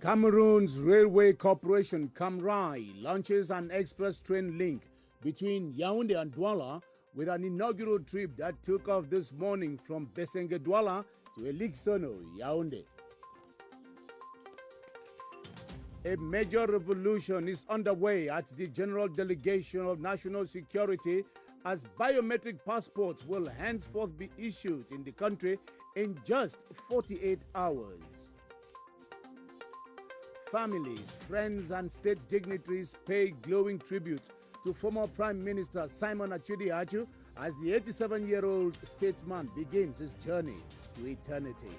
Cameroon's Railway Corporation Camrai launches an express train link between Yaoundé and Douala with an inaugural trip that took off this morning from Besenge Douala to Elixono, Yaoundé. A major revolution is underway at the General Delegation of National Security as biometric passports will henceforth be issued in the country in just 48 hours. Families, friends, and state dignitaries pay glowing tribute to former Prime Minister Simon Achidi-Achu as the 87-year-old statesman begins his journey to eternity.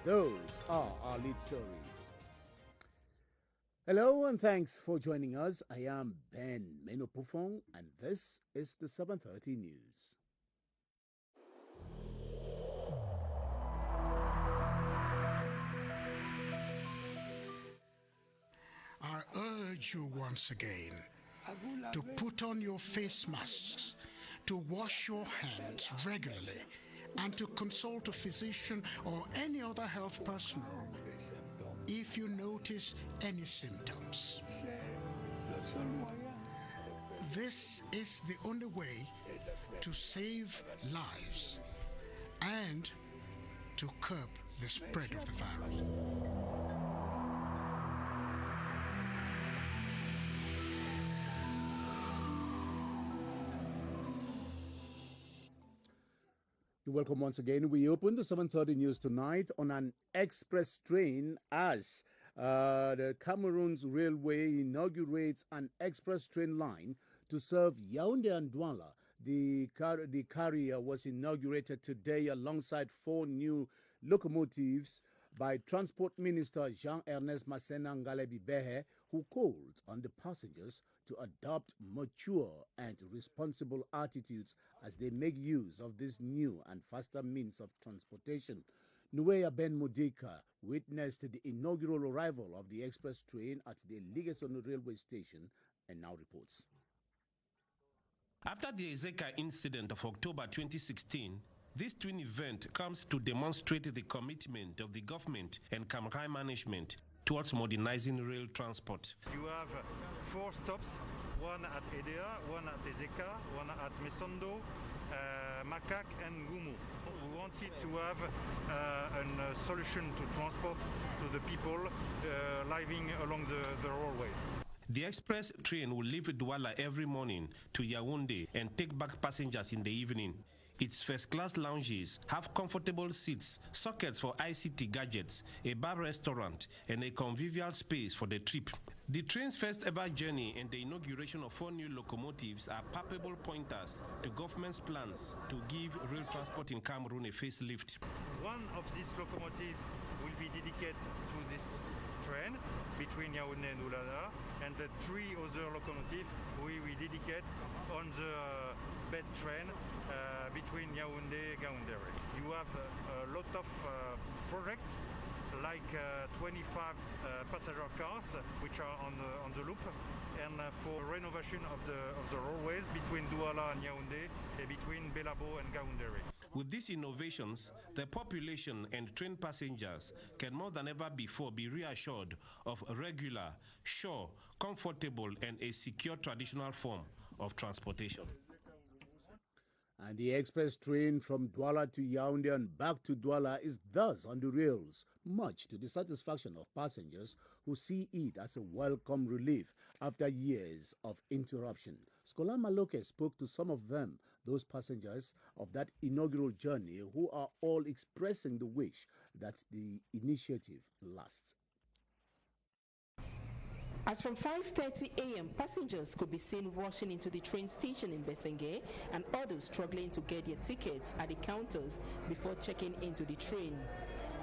Those are our lead stories. Hello and thanks for joining us. I am Ben Menopufong and this is the 7:30 News. I urge you once again to put on your face masks, to wash your hands regularly, and to consult a physician or any other health personnel if you notice any symptoms. This is the only way to save lives and to curb the spread of the virus. You're welcome once again. We open the 7:30 News tonight on an express train as the Cameroon's railway inaugurates an express train line to serve Yaoundé and Douala. The carrier was inaugurated today alongside 4 new locomotives by Transport Minister Jean-Ernest Masséna Ngalebi-Behe, who called on the passengers to adopt mature and responsible attitudes as they make use of this new and faster means of transportation. Nuweya Ben Mudika witnessed the inaugural arrival of the express train at the Ligesano railway station and now reports. After the Ezeka incident of October 2016, this twin event comes to demonstrate the commitment of the government and Camrai management towards modernizing rail transport. You have 4 stops, one at Edea, one at Ezeka, one at Mesondo, Makak and Gumu. We wanted to have a solution to transport to the people living along the roadways. The express train will leave Douala every morning to Yaoundé and take back passengers in the evening. Its first-class lounges have comfortable seats, sockets for ICT gadgets, a bar restaurant, and a convivial space for the trip. The train's first-ever journey and the inauguration of 4 new locomotives are palpable pointers to government's plans to give rail transport in Cameroon a facelift. One of these locomotives will be dedicated to this train between Yaoundé and Douala, and the 3 other locomotives we will dedicate on the bed train between Yaoundé and Gaoundéré. You have a lot of projects like 25 passenger cars which are on the loop, and for renovation of the roadways between Douala and Yaoundé and between Belabo and Gaoundéré. With these innovations, the population and train passengers can more than ever before be reassured of a regular, sure, comfortable, and a secure traditional form of transportation. And the express train from Douala to Yaoundé and back to Douala is thus on the rails, much to the satisfaction of passengers who see it as a welcome relief after years of interruption. Scholar Maloke spoke to some of them, those passengers of that inaugural journey, who are all expressing the wish that the initiative lasts. As from 5:30 a.m., passengers could be seen rushing into the train station in Besenge and others struggling to get their tickets at the counters before checking into the train.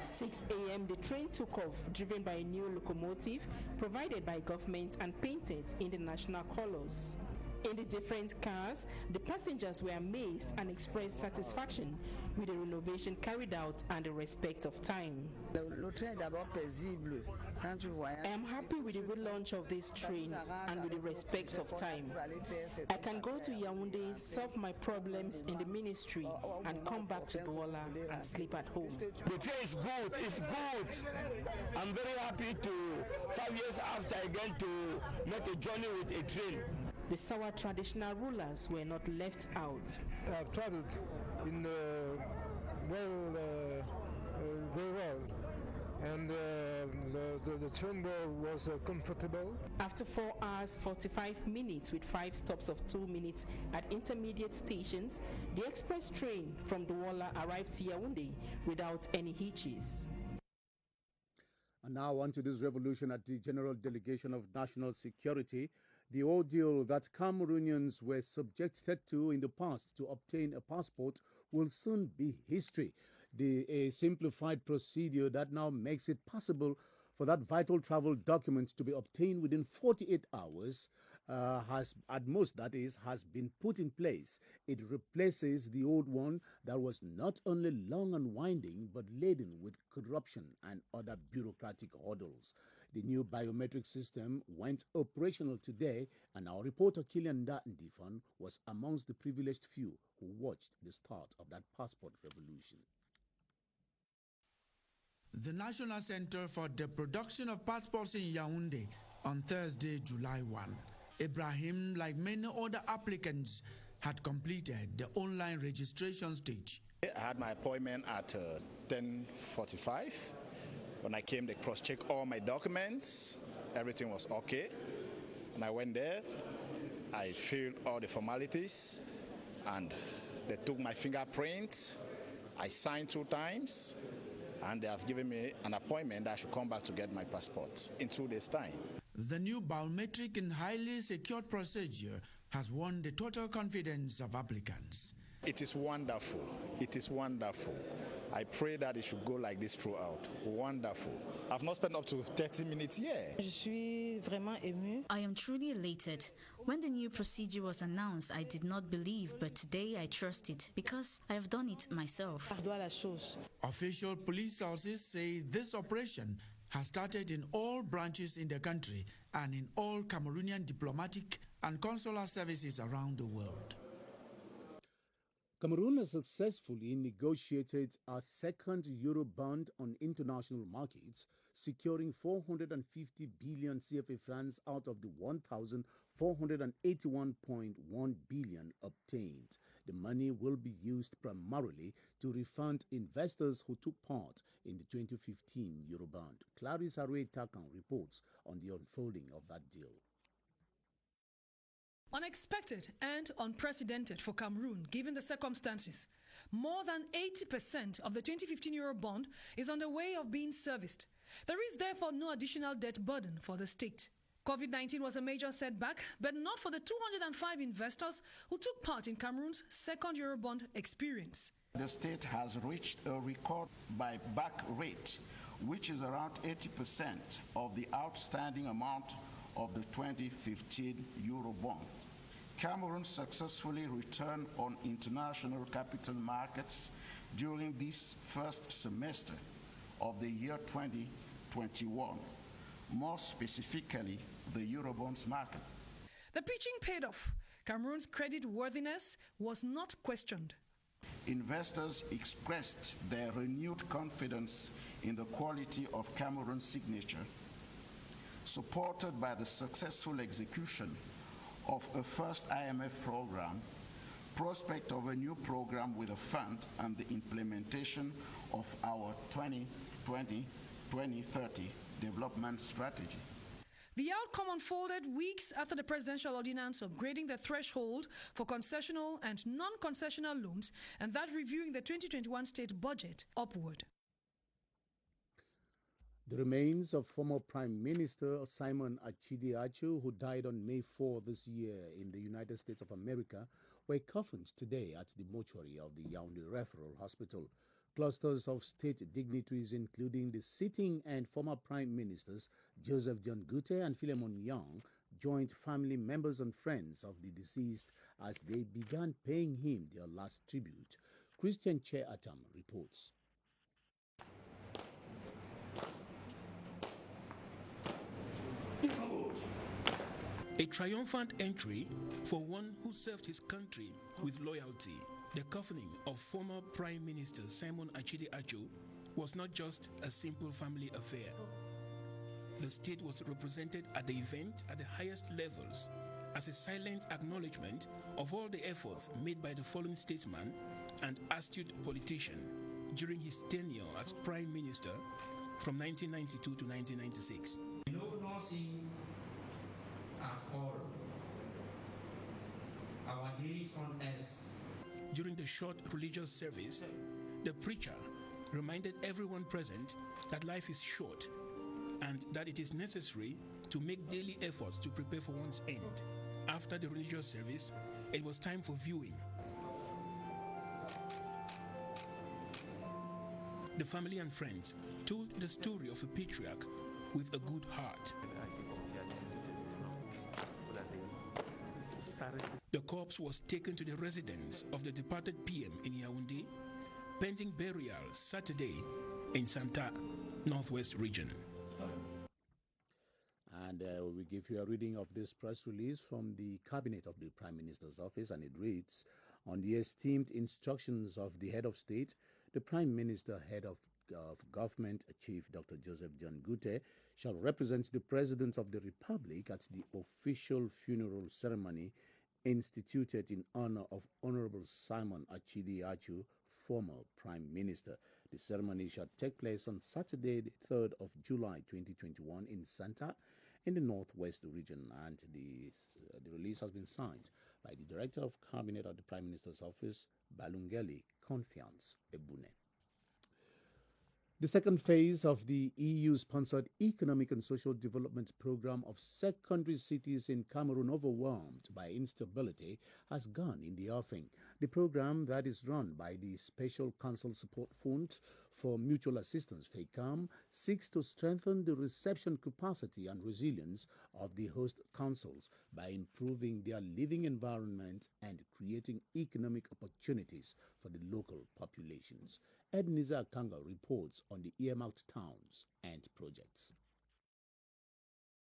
6 a.m., the train took off, driven by a new locomotive provided by government and painted in the national colors. In the different cars, the passengers were amazed and expressed satisfaction with the renovation carried out and the respect of time. I am happy with the relaunch of this train and with the respect of time. I can go to Yaoundé, solve my problems in the ministry, and come back to Douala and sleep at home. The train is good, it's good. I'm very happy to, 5 years after, again to make a journey with a train. The Sawa traditional rulers were not left out. I've traveled in very well, and the train was comfortable. After 4 hours 45 minutes with 5 stops of 2 minutes at intermediate stations, the express train from Douala arrived to Yaoundé without any hitches. And now on to this revolution at the General Delegation of National Security. The ordeal that Cameroonians were subjected to in the past to obtain a passport will soon be history. A simplified procedure that now makes it possible for that vital travel document to be obtained within 48 hours has been put in place. It replaces the old one that was not only long and winding but laden with corruption and other bureaucratic hurdles. The new biometric system went operational today, and our reporter Kilian Ndifan was amongst the privileged few who watched the start of that passport revolution. The National Center for the Production of Passports in Yaoundé on Thursday, July 1. Ibrahim, like many other applicants, had completed the online registration stage. I had my appointment at 10:45. When I came, they cross-checked all my documents. Everything was okay. And I went there. I filled all the formalities. And they took my fingerprint. I signed 2 times. And they have given me an appointment that I should come back to get my passport in 2 days' time. The new biometric and highly secured procedure has won the total confidence of applicants. It is wonderful. It is wonderful. I pray that it should go like this throughout. Wonderful. I've not spent up to 30 minutes here. I am truly elated. When the new procedure was announced, I did not believe, but today I trust it because I have done it myself. Official police sources say this operation has started in all branches in the country and in all Cameroonian diplomatic and consular services around the world. Cameroon has successfully negotiated a second Eurobond on international markets, securing 450 billion CFA francs out of the 1,481.1 billion obtained. The money will be used primarily to refund investors who took part in the 2015 Eurobond. Clarissa Rue-Takan reports on the unfolding of that deal. Unexpected and unprecedented for Cameroon, given the circumstances. More than 80% of the 2015 Eurobond is on the way of being serviced. There is therefore no additional debt burden for the state. COVID-19 was a major setback, but not for the 205 investors who took part in Cameroon's second Eurobond experience. The state has reached a record buyback rate, which is around 80% of the outstanding amount of the 2015 Eurobond. Cameroon successfully returned on international capital markets during this first semester of the year 2021, more specifically the Eurobonds market. The pitching paid off. Cameroon's credit worthiness was not questioned. Investors expressed their renewed confidence in the quality of Cameroon's signature, supported by the successful execution of a first IMF program, prospect of a new program with a fund, and the implementation of our 2020-2030 development strategy. The outcome unfolded weeks after the presidential ordinance upgrading the threshold for concessional and non-concessional loans, and that reviewing the 2021 state budget upward. The remains of former Prime Minister Simon Achidi-Achu, who died on May 4 this year in the United States of America, were coffined today at the mortuary of the Yaoundé Referral Hospital. Clusters of state dignitaries, including the sitting and former Prime Ministers Joseph John Gute and Philemon Young, joined family members and friends of the deceased as they began paying him their last tribute. Christian Che Atam reports. A triumphant entry for one who served his country with loyalty. The coffining of former Prime Minister Simon Achidi Acho was not just a simple family affair. The state was represented at the event at the highest levels as a silent acknowledgement of all the efforts made by the fallen statesman and astute politician during his tenure as Prime Minister from 1992 to 1996. No nursing at all. Our days on earth. During the short religious service, the preacher reminded everyone present that life is short and that it is necessary to make daily efforts to prepare for one's end. After the religious service, it was time for viewing. The family and friends told the story of a patriarch with a good heart. The corpse was taken to the residence of the departed PM in Yaoundé, pending burial Saturday in Santa, Northwest Region. And we give you a reading of this press release from the Cabinet of the Prime Minister's Office, and it reads, on the esteemed instructions of the Head of State, the Prime Minister, Head of Government, Chief Dr. Joseph John Gute, shall represent the President of the Republic at the official funeral ceremony instituted in honor of Honorable Simon Achidi Achu, former Prime Minister. The ceremony shall take place on Saturday, the 3rd of July 2021 in Santa, in the Northwest Region, and the release has been signed by the Director of Cabinet at the Prime Minister's Office, Balungeli Confiance Ebune. The second phase of the EU-sponsored Economic and Social Development Program of secondary cities in Cameroon overwhelmed by instability has gone in the offing. The program, that is run by the Special Council Support Fund for Mutual Assistance, FECAM, seeks to strengthen the reception capacity and resilience of the host councils by improving their living environment and creating economic opportunities for the local populations. Ebenezer Kanga reports on the earmarked towns and projects.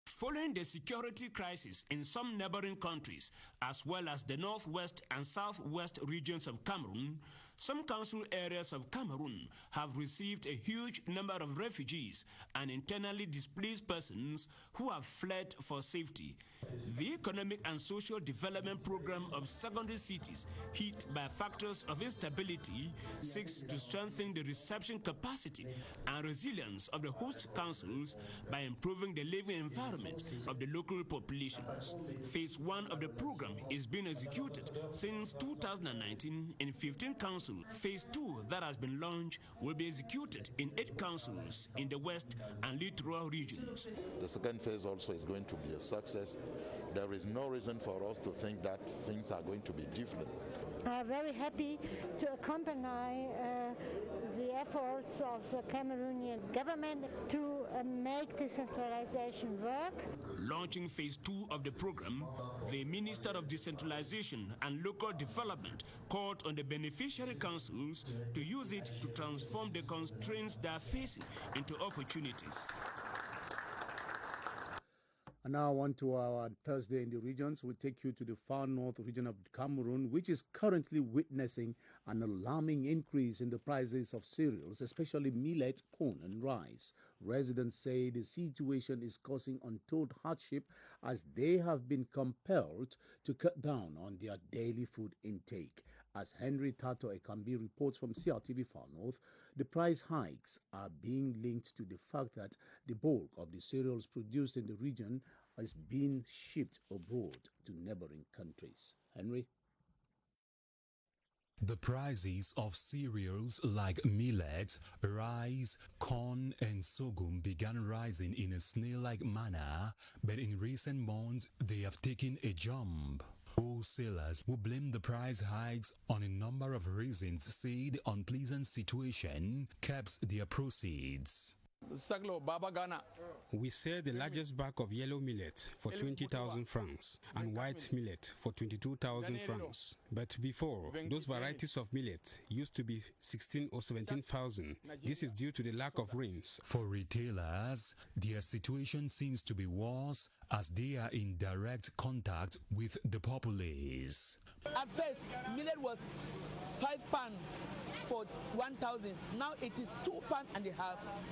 Following the security crisis in some neighboring countries, as well as the northwest and southwest regions of Cameroon, some council areas of Cameroon have received a huge number of refugees and internally displaced persons who have fled for safety. The Economic and Social Development Program of secondary cities hit by factors of instability seeks to strengthen the reception capacity and resilience of the host councils by improving the living environment of the local populations. Phase 1 of the program is being executed since 2019 in 15 councils. Phase 2 that has been launched will be executed in 8 councils in the west and littoral regions. The second phase also is going to be a success. There is no reason for us to think that things are going to be different. I'm very happy to accompany the efforts of the Cameroonian government to make decentralization work. Launching phase 2 of the program, the Minister of Decentralization and Local Development called on the beneficiary councils to use it to transform the constraints they are facing into opportunities. And now on to our Thursday in the regions. We take you to the far north region of Cameroon, which is currently witnessing an alarming increase in the prices of cereals, especially millet, corn and rice. Residents say the situation is causing untold hardship as they have been compelled to cut down on their daily food intake. As Henry Tato Ekambi reports from CRTV Far North, the price hikes are being linked to the fact that the bulk of the cereals produced in the region is being shipped abroad to neighboring countries. Henry? The prices of cereals like millet, rice, corn and sorghum began rising in a snail-like manner, but in recent months they have taken a jump. Wholesalers who blame the price hikes on a number of reasons say the unpleasant situation caps their proceeds. We sell the largest bag of yellow millet for 20,000 francs and white millet for 22,000 francs. But before, those varieties of millet used to be 16 or 17,000. This is due to the lack of rains. For retailers, their situation seems to be worse as they are in direct contact with the populace. At first, millet was £5 for 1,000. Now it is £2.50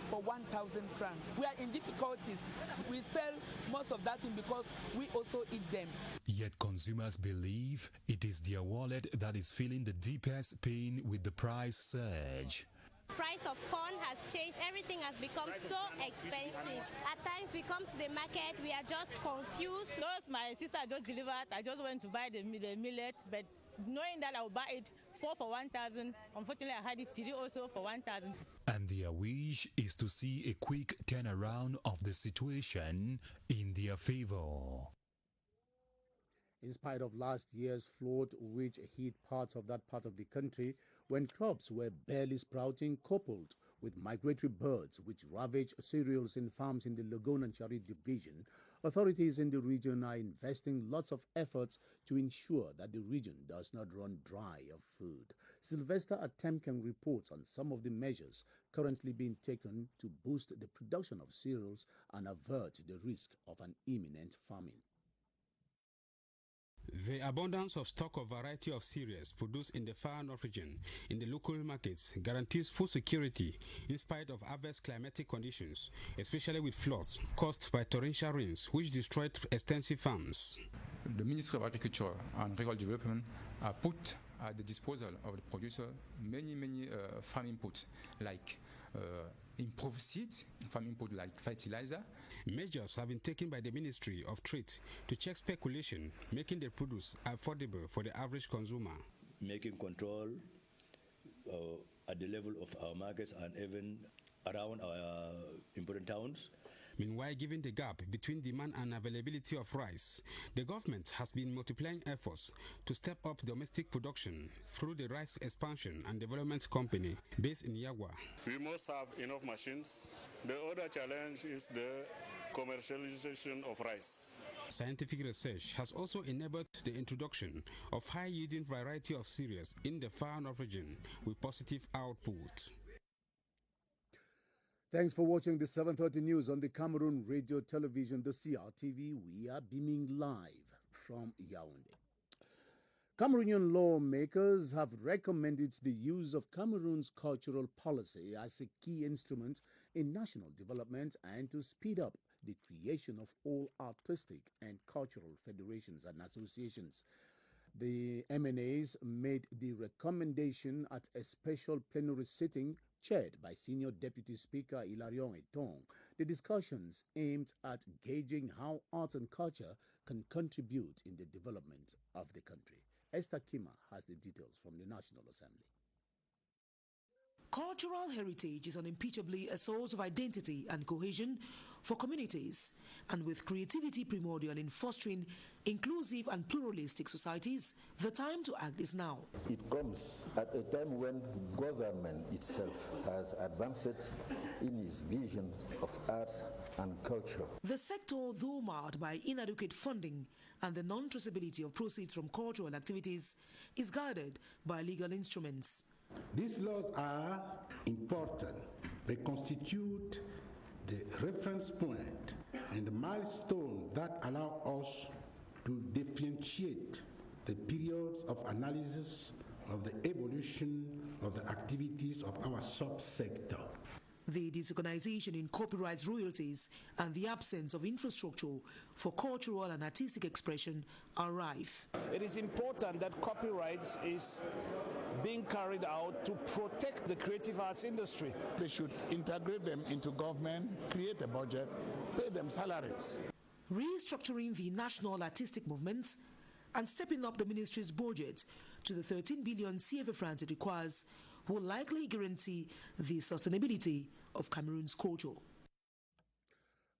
for 1,000 francs. We are in difficulties. We sell most of that thing because we also eat them. Yet consumers believe it is their wallet that is feeling the deepest pain with the price surge. Price of corn has changed. Everything has become so expensive. At times we come to the market, we are just confused. Those my sister just delivered, I just went to buy the millet, but knowing that I will buy it 4 for 1,000, unfortunately I had it 3 also for 1,000. And their wish is to see a quick turnaround of the situation in their favor. In spite of last year's flood which hit parts of that part of the country when crops were barely sprouting, coupled with migratory birds which ravage cereals in farms in the Legon and Shari division, authorities in the region are investing lots of efforts to ensure that the region does not run dry of food. Sylvester Atemken reports on some of the measures currently being taken to boost the production of cereals and avert the risk of an imminent famine. The abundance of stock of variety of cereals produced in the far north region in the local markets guarantees food security in spite of adverse climatic conditions, especially with floods caused by torrential rains which destroyed extensive farms. The Ministry of Agriculture and Rural Development put at the disposal of the producer many farm inputs like improved seeds, farm input like fertilizer. Measures have been taken by the Ministry of Trade to check speculation, making the produce affordable for the average consumer. Making control at the level of our markets and even around our important towns. Meanwhile, given the gap between demand and availability of rice, the government has been multiplying efforts to step up domestic production through the Rice Expansion and Development Company based in Yagwa. We must have enough machines. The other challenge is the commercialization of rice. Scientific research has also enabled the introduction of high-yielding variety of cereals in the far north region with positive output. Thanks for watching the 7:30 news on the Cameroon Radio Television, the CRTV. We are beaming live from Yaoundé. Cameroonian lawmakers have recommended the use of Cameroon's cultural policy as a key instrument in national development and to speed up the creation of all artistic and cultural federations and associations. The MNAs made the recommendation at a special plenary sitting chaired by Senior Deputy Speaker Hilarion Etong. The discussions aimed at gauging how art and culture can contribute in the development of the country. Esther Kima has the details from the National Assembly. Cultural heritage is unimpeachably a source of identity and cohesion for communities, and with creativity primordial in fostering inclusive and pluralistic societies, the time to act is now. It comes at a time when government itself has advanced in its vision of art and culture. The sector, though marred by inadequate funding and the non-traceability of proceeds from cultural activities, is guided by legal instruments. These laws are important. They constitute the reference point and the milestone that allow us to differentiate the periods of analysis of the evolution of the activities of our subsector. The disorganization in copyright royalties and the absence of infrastructure for cultural and artistic expression are rife. It is important that copyright is being carried out to protect the creative arts industry. They should integrate them into government, create a budget, pay them salaries. Restructuring the national artistic movement and stepping up the ministry's budget to the 13 billion CFA francs it requires will likely guarantee the sustainability of Cameroon's culture.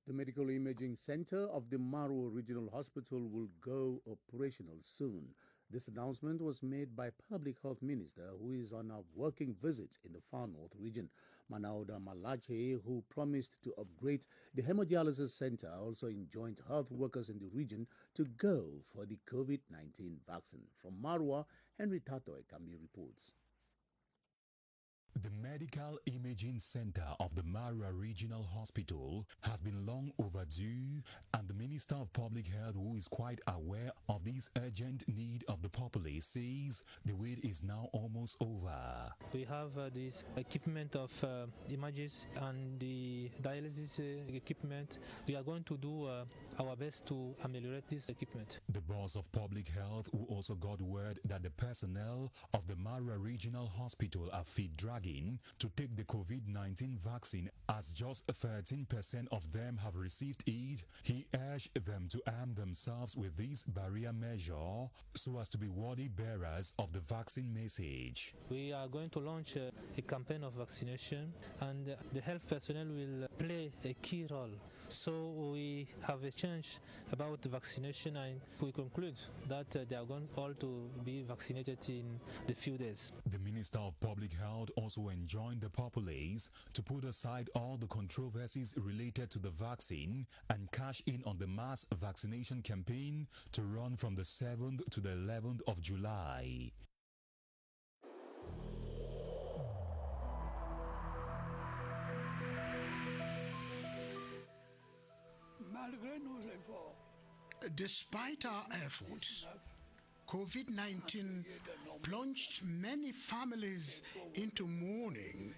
The Medical Imaging Center of the Maro Regional Hospital will go operational soon. This announcement was made by Public Health Minister, who is on a working visit in the Far North region, Manauda Malache, who promised to upgrade the hemodialysis center, also enjoined health workers in the region to go for the COVID-19 vaccine. From Marwa, Henry Tato Ekambi reports. The Medical Imaging Center of the Mara Regional Hospital has been long overdue, and the Minister of Public Health, who is quite aware of this urgent need of the populace, says the wait is now almost over. We have this equipment of images and the dialysis equipment. We are going to do our best to ameliorate this equipment. The boss of Public Health, who also got word that the personnel of the Mara Regional Hospital are fit dragging to take the COVID-19 vaccine, as just 13% of them have received it, he urged them to arm themselves with this barrier measure so as to be worthy bearers of the vaccine message. We are going to launch a campaign of vaccination, and the health personnel will play a key role. So we have a change about the vaccination, and we conclude that they are going all to be vaccinated in the few days. The Minister of Public Health also enjoined the populace to put aside all the controversies related to the vaccine and cash in on the mass vaccination campaign to run from the 7th to the 11th of July. Despite our efforts, COVID-19 plunged many families into mourning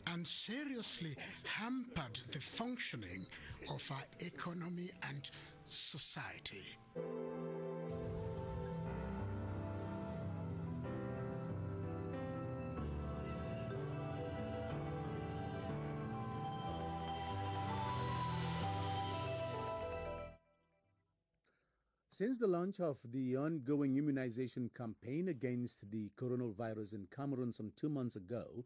and seriously hampered the functioning of our economy and society. Since the launch of the ongoing immunization campaign against the coronavirus in Cameroon some 2 months ago,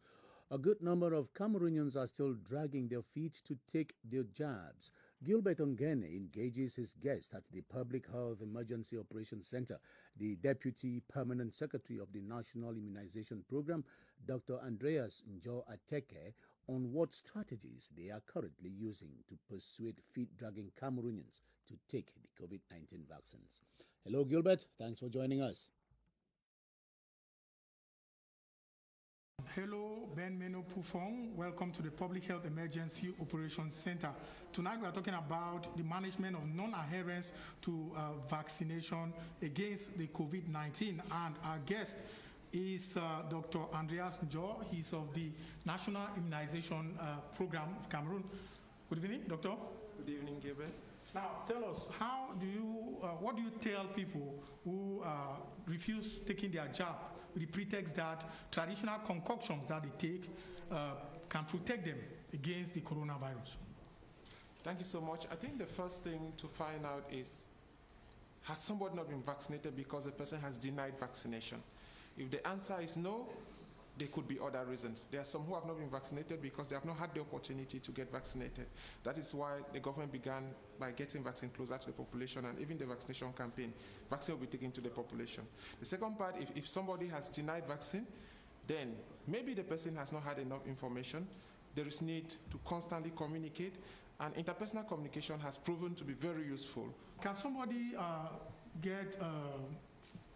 a good number of Cameroonians are still dragging their feet to take their jabs. Gilbert Ongene engages his guest at the Public Health Emergency Operations Center, the Deputy Permanent Secretary of the National Immunization Program, Dr. Andreas Njo Ateke, on what strategies they are currently using to persuade feet-dragging Cameroonians to take the COVID-19 vaccines. Hello, Gilbert. Thanks for joining us. Hello, Ben Meno Pufong. Welcome to the Public Health Emergency Operations Center. Tonight we are talking about the management of non-adherence to vaccination against the COVID-19, and our guest is Dr. Andreas Njo. He's of the National Immunization Program of Cameroon. Good evening, Doctor. Good evening, Gilbert. Now, tell us, what do you tell people who refuse taking their jab with the pretext that traditional concoctions that they take can protect them against the coronavirus? Thank you so much. I think the first thing to find out is, has somebody not been vaccinated because the person has denied vaccination? If the answer is no, there could be other reasons. There are some who have not been vaccinated because they have not had the opportunity to get vaccinated. That is why the government began by getting vaccine closer to the population, and even the vaccination campaign, vaccine will be taken to the population. The second part, if somebody has denied vaccine, then maybe the person has not had enough information. There is need to constantly communicate, and interpersonal communication has proven to be very useful. Can somebody get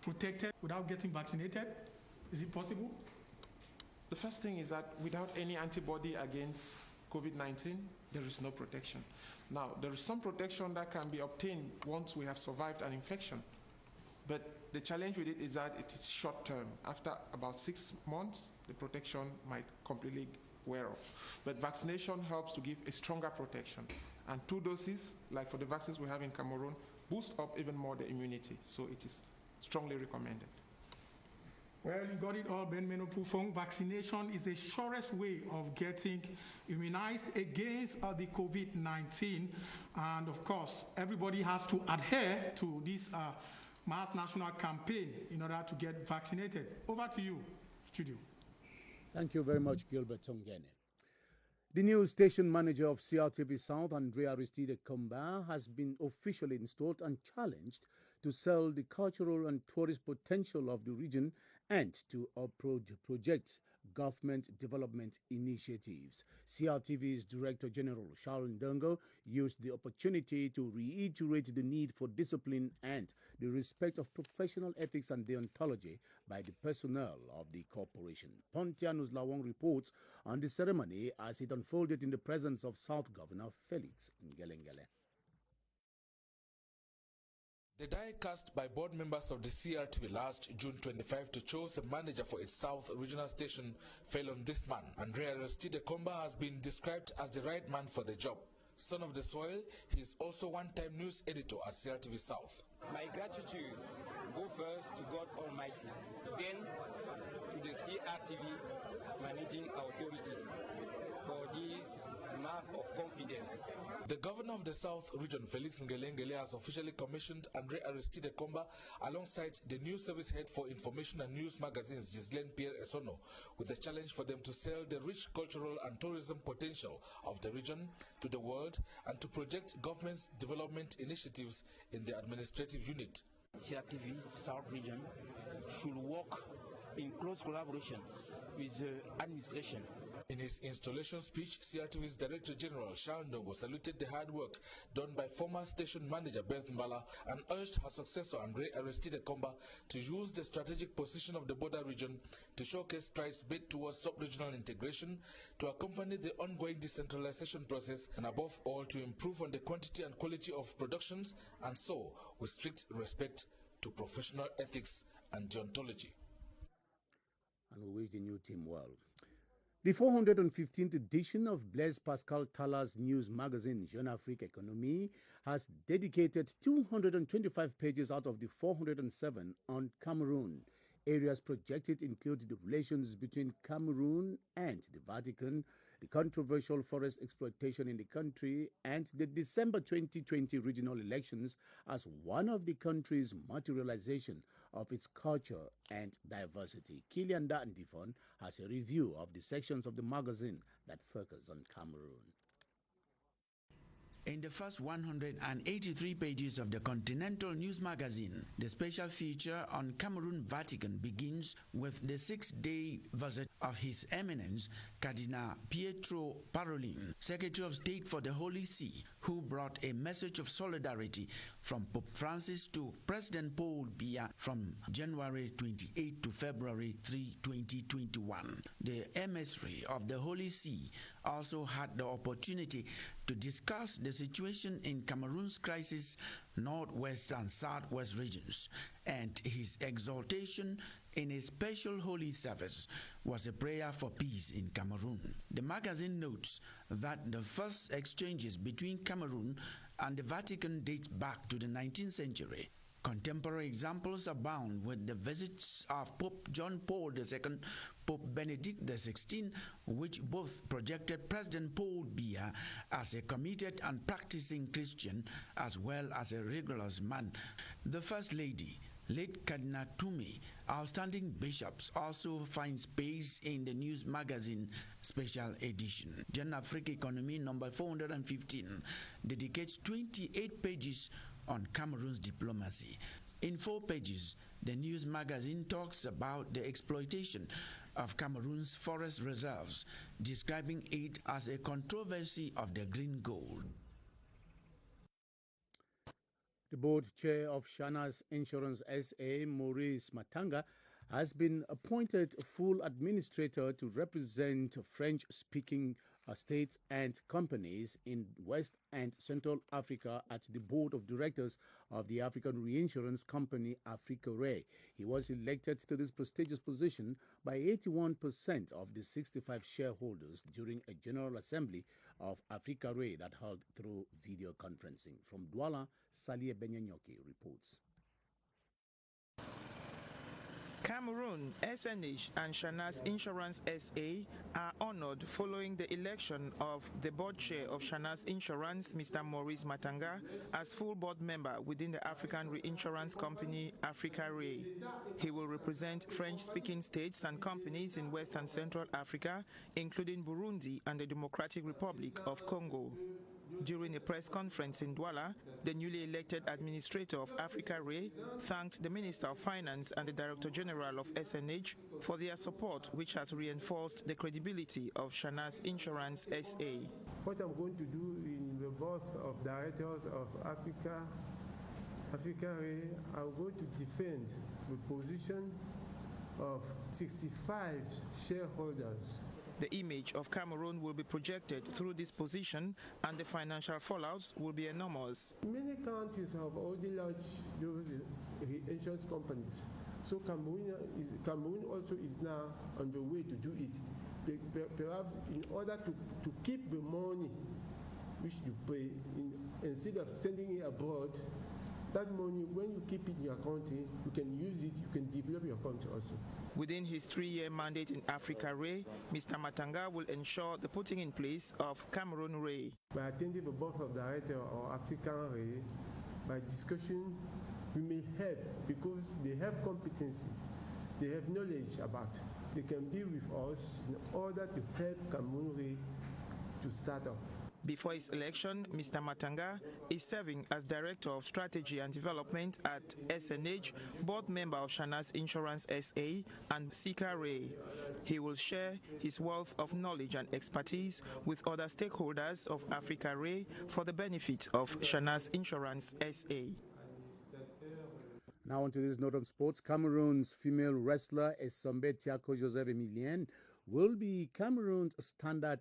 protected without getting vaccinated? Is it possible? The first thing is that without any antibody against COVID-19, there is no protection. Now, there is some protection that can be obtained once we have survived an infection. But the challenge with it is that it is short term. After about 6 months, the protection might completely wear off. But vaccination helps to give a stronger protection. And 2 doses, like for the vaccines we have in Cameroon, boost up even more the immunity. So it is strongly recommended. Well, you got it all, Ben Meno Pufong. Vaccination is the surest way of getting immunized against the COVID-19. And of course, everybody has to adhere to this mass national campaign in order to get vaccinated. Over to you, studio. Thank you very much, Gilbert Ongene. The new station manager of CRTV South, Andrea Aristide Komba, has been officially installed and challenged to sell the cultural and tourist potential of the region and to project government development initiatives. CRTV's Director General Sharon Ndongo used the opportunity to reiterate the need for discipline and the respect of professional ethics and deontology by the personnel of the corporation. Pontianus Lawang reports on the ceremony as it unfolded in the presence of South Governor Felix Ngelengele. The die cast by board members of the CRTV last June 25 to choose a manager for its South regional station fell on this man. Andrea Aristide Komba has been described as the right man for the job. Son of the soil, he is also one-time news editor at CRTV South. My gratitude go first to God Almighty, then to the CRTV managing authorities for this mark of confidence. The governor of the South region, Felix Ngelengele, has officially commissioned Andre Aristide Komba alongside the new service head for information and news magazines, Ghislaine Pierre Esono, with the challenge for them to sell the rich cultural and tourism potential of the region to the world and to project government's development initiatives in the administrative unit. CRTV South region should work in close collaboration with the administration. In his installation speech, CRTV's Director General Sharon Ndongo saluted the hard work done by former station manager Beth Mbala and urged her successor Andre Aristide Komba to use the strategic position of the border region to showcase strides made towards sub-regional integration, to accompany the ongoing decentralization process, and above all to improve on the quantity and quality of productions, and so with strict respect to professional ethics and deontology. And we wish the new team well. The 415th edition of Blaise Pascal Tala's news magazine, Jeune Afrique Économie, has dedicated 225 pages out of the 407 on Cameroon. Areas projected include the relations between Cameroon and the Vatican, the controversial forest exploitation in the country, and the December 2020 regional elections as one of the country's materialization of its culture and diversity. Kilian Dandifon has a review of the sections of the magazine that focus on Cameroon. In the first 183 pages of the Continental News magazine, the special feature on Cameroon Vatican begins with the 6-day visit of His Eminence Cardinal Pietro Parolin, Secretary of State for the Holy See, who brought a message of solidarity from Pope Francis to President Paul Biya from January 28 to February 3, 2021. The emissary of the Holy See also had the opportunity to discuss the situation in Cameroon's crisis northwest and southwest regions, and his exhortation in a special holy service was a prayer for peace in Cameroon. The magazine notes that the first exchanges between Cameroon and the Vatican dates back to the 19th century. Contemporary examples abound with the visits of Pope John Paul II, Pope Benedict XVI, which both projected President Paul Biya as a committed and practicing Christian as well as a rigorous man. The First Lady, late Cardinal Toumé, outstanding bishops, also find space in the news magazine special edition. Jeune Afrique Économie number 415 dedicates 28 pages on Cameroon's diplomacy. In 4 pages, the news magazine talks about the exploitation of Cameroon's forest reserves, describing it as a controversy of the green gold. The board chair of Shana's Insurance SA, Maurice Matanga, has been appointed full administrator to represent French-speaking states and companies in West and Central Africa at the board of directors of the African reinsurance company Africa Re. He was elected to this prestigious position by 81% of the 65 shareholders during a general assembly of Africa Re that held through video conferencing. From Douala, Salie Benyanyoki reports. Cameroon, SNH and Shanaz Insurance SA are honored following the election of the board chair of Shanaz Insurance, Mr. Maurice Matanga, as full board member within the African reinsurance company Africa Re. He will represent French-speaking states and companies in West and Central Africa, including Burundi and the Democratic Republic of Congo. During a press conference in Douala, the newly elected administrator of Africa Re thanked the Minister of Finance and the Director General of SNH for their support, which has reinforced the credibility of Shanaz Insurance SA. What I'm going to do in the board of directors of Africa Re, I'm going to defend the position of 65 shareholders. The image of Cameroon will be projected through this position, and the financial fallouts will be enormous. Many countries have already launched those insurance companies. So Cameroon also is now on the way to do it. Perhaps in order to keep the money which you pay, instead of sending it abroad, that money, when you keep it in your country, you can use it, you can develop your country also. Within his 3-year mandate in Africa Re, Mr. Matanga will ensure the putting in place of Cameroon Re. By attending the board of directors of African Re, by discussion, we may help because they have competencies, they have knowledge about. They can be with us in order to help Cameroon Re to start up. Before his election, Mr. Matanga is serving as Director of Strategy and Development at SNH, board member of Shanaz Insurance SA and Sika Re. He will share his wealth of knowledge and expertise with other stakeholders of Africa Re for the benefit of Shanaz Insurance SA. Now on to this note on sports. Cameroon's female wrestler Esombe Tiako Joseph Emilien will be Cameroon's standard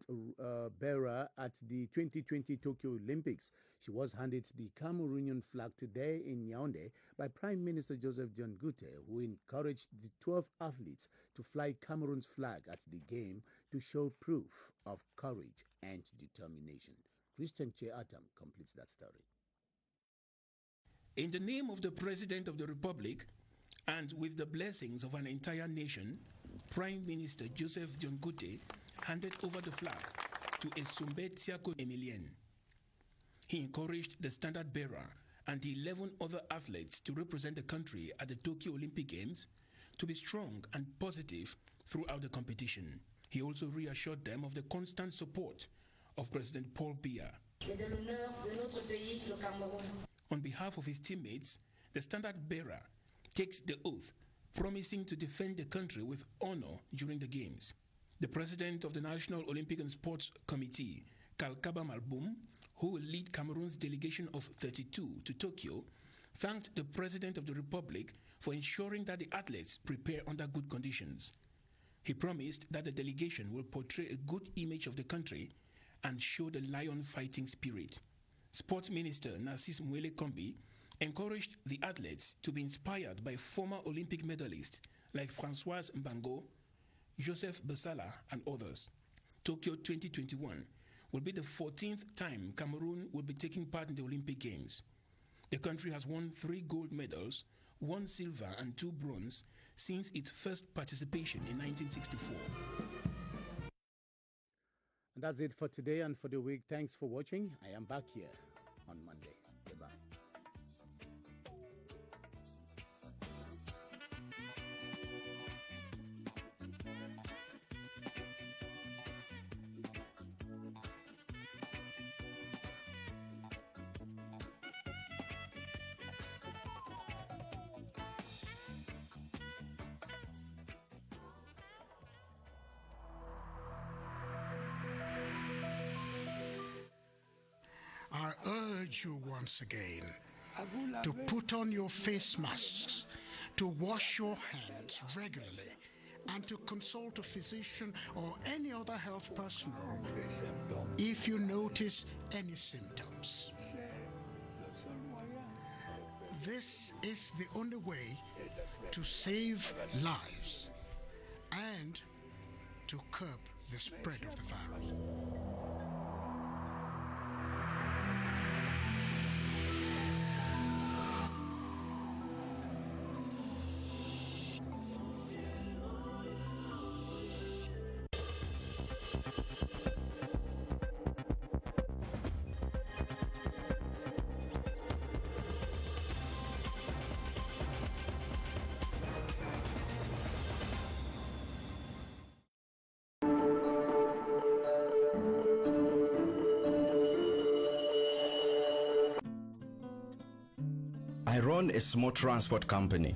bearer at the 2020 Tokyo Olympics. She was handed the Cameroonian flag today in Yaoundé by Prime Minister Joseph John Gute, who encouraged the 12 athletes to fly Cameroon's flag at the game to show proof of courage and determination. Christian Che Atam completes that story. In the name of the President of the Republic and with the blessings of an entire nation, Prime Minister Joseph John Gute handed over the flag to Esombe Tiako Emilien. He encouraged the standard bearer and the 11 other athletes to represent the country at the Tokyo Olympic Games to be strong and positive throughout the competition. He also reassured them of the constant support of President Paul Biya. On behalf of his teammates, the standard bearer takes the oath, promising to defend the country with honor during the Games. The president of the National Olympic and Sports Committee, Kalkaba Malboum, who will lead Cameroon's delegation of 32 to Tokyo, thanked the President of the Republic for ensuring that the athletes prepare under good conditions. He promised that the delegation will portray a good image of the country and show the lion fighting spirit. Sports Minister Narcisse Mwele Kombi encouraged the athletes to be inspired by former Olympic medalists like Françoise Mbango, Joseph Bessala, and others. Tokyo 2021 will be the 14th time Cameroon will be taking part in the Olympic Games. The country has won 3 gold medals, 1 silver and 2 bronze since its first participation in 1964. And that's it for today and for the week. Thanks for watching. I am back here on Monday. Goodbye. I urge you once again to put on your face masks, to wash your hands regularly, and to consult a physician or any other health personnel if you notice any symptoms. This is the only way to save lives and to curb the spread of the virus. I run a small transport company.